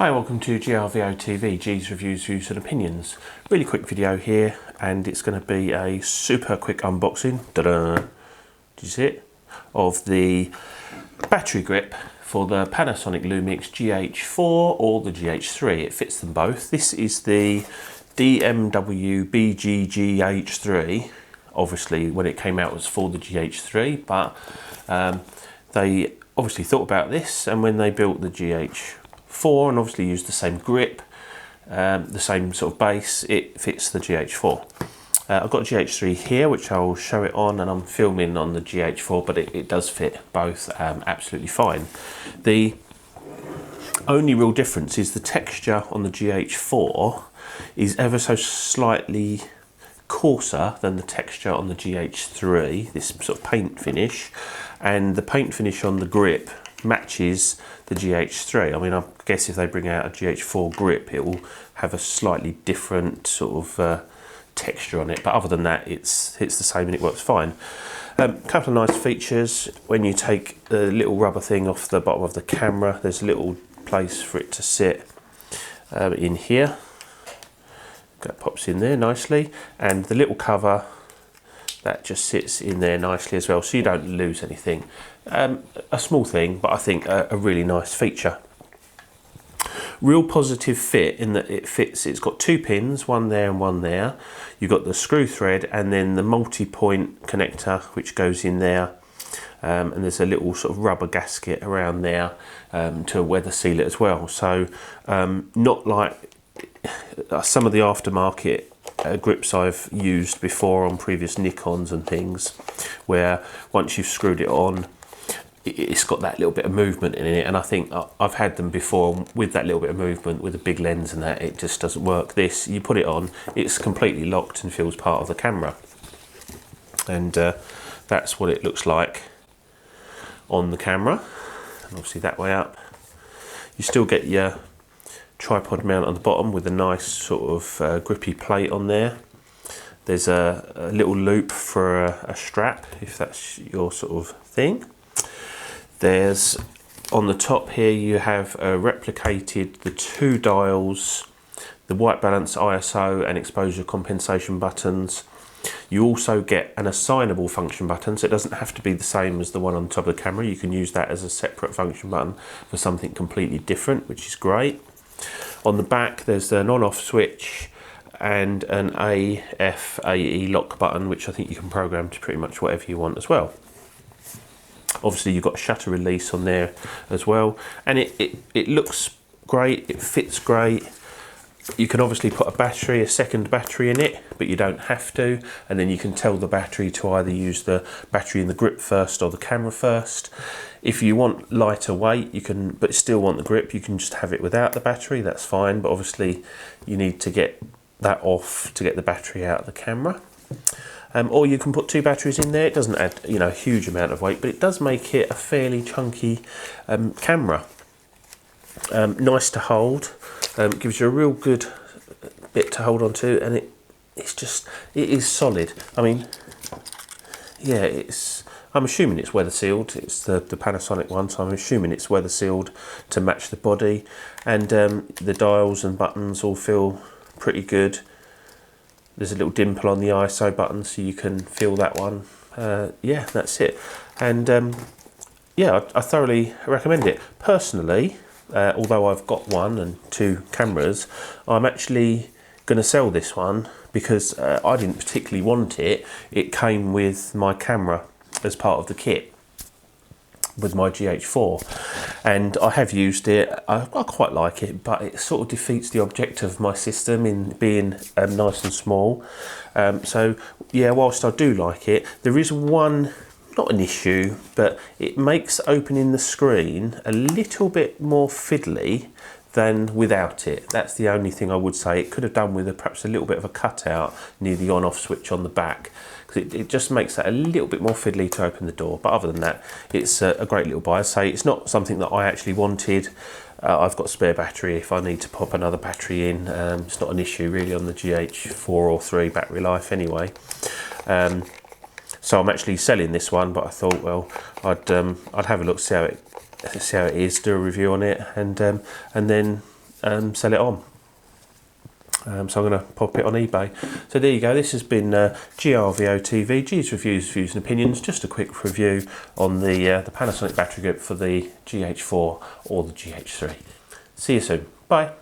Hi, welcome to GRVO TV, G's Reviews, Views and Opinions. Really quick video here, and it's going to be a super quick unboxing, did you see it, of the battery grip for the Panasonic Lumix GH4 or the GH3. It fits them both. This is the DMW GH3. Obviously, when it came out, it was for the GH3, but they obviously thought about this, and when they built the GH4 and obviously used the same grip, the same sort of base, it fits the GH4. I've got a GH3 here, which I'll show it on, and I'm filming on the GH4, but it does fit both absolutely fine. The only real difference is the texture on the GH4 is ever so slightly coarser than the texture on the GH3, this sort of paint finish, and the paint finish on the grip matches the GH3. I mean, I guess if they bring out a GH4 grip, it will have a slightly different sort of texture on it, but other than that, it's the same and it works fine. Couple of nice features. When you take the little rubber thing off the bottom of the camera, there's a little place for it to sit in here. That pops in there nicely, and the little cover that just sits in there nicely as well, so you don't lose anything. A small thing, but I think a really nice feature. Real positive fit in that it fits. It's got two pins, one there and one there. You've got the screw thread and then the multi-point connector which goes in there, and there's a little sort of rubber gasket around there to weather seal it as well. So not like some of the aftermarket grips I've used before on previous Nikons and things, where once you've screwed it on, it's got that little bit of movement in it, and I think I've had them before with that little bit of movement with a big lens and that, it just doesn't work. This, you put it on, it's completely locked and feels part of the camera, and that's what it looks like on the camera. And obviously that way up, you still get your tripod mount on the bottom with a nice sort of grippy plate on there. There's a little loop for a strap if that's your sort of thing. There's, on the top here, you have replicated the two dials, the white balance ISO and exposure compensation buttons. You also get an assignable function button, so it doesn't have to be the same as the one on top of the camera. You can use that as a separate function button for something completely different, which is great. On the back, there's an on-off switch and an AF/AE lock button, which I think you can program to pretty much whatever you want as well. Obviously, you've got a shutter release on there as well, and it looks great, it fits great. You can obviously put a second battery in it, but you don't have to, and then you can tell the battery to either use the battery in the grip first or the camera first. If you want lighter weight, you can, but still want the grip, you can just have it without the battery, that's fine, but obviously you need to get that off to get the battery out of the camera. Or you can put two batteries in there. It doesn't add, a huge amount of weight, but it does make it a fairly chunky camera. Nice to hold. Gives you a real good bit to hold on to, and it is solid. I mean, yeah, I'm assuming it's weather sealed. It's the Panasonic one, so I'm assuming it's weather sealed to match the body, and the dials and buttons all feel pretty good. There's a little dimple on the ISO button, so you can feel that one. Yeah, that's it. And yeah, I thoroughly recommend it. Personally, although I've got one and two cameras, I'm actually going to sell this one because I didn't particularly want it. It came with my camera as part of the kit with my GH4, and I have used it. I quite like it, but it sort of defeats the object of my system in being nice and small. So yeah, whilst I do like it, there is one, not an issue, but it makes opening the screen a little bit more fiddly than without it. That's the only thing I would say. It could have done with perhaps a little bit of a cutout near the on-off switch on the back, because it just makes that a little bit more fiddly to open the door. But other than that, it's a great little buy. I say it's not something that I actually wanted. I've got spare battery if I need to pop another battery in. It's not an issue really on the GH4 or 3 battery life anyway. So I'm actually selling this one, but I thought, well, I'd have a look, see how it is, do a review on it, and then sell it on. So I'm going to pop it on eBay. So there you go, this has been GRVO TV, G's Reviews, Views and Opinions. Just a quick review on the Panasonic battery grip for the GH4 or the GH3. See you soon. Bye.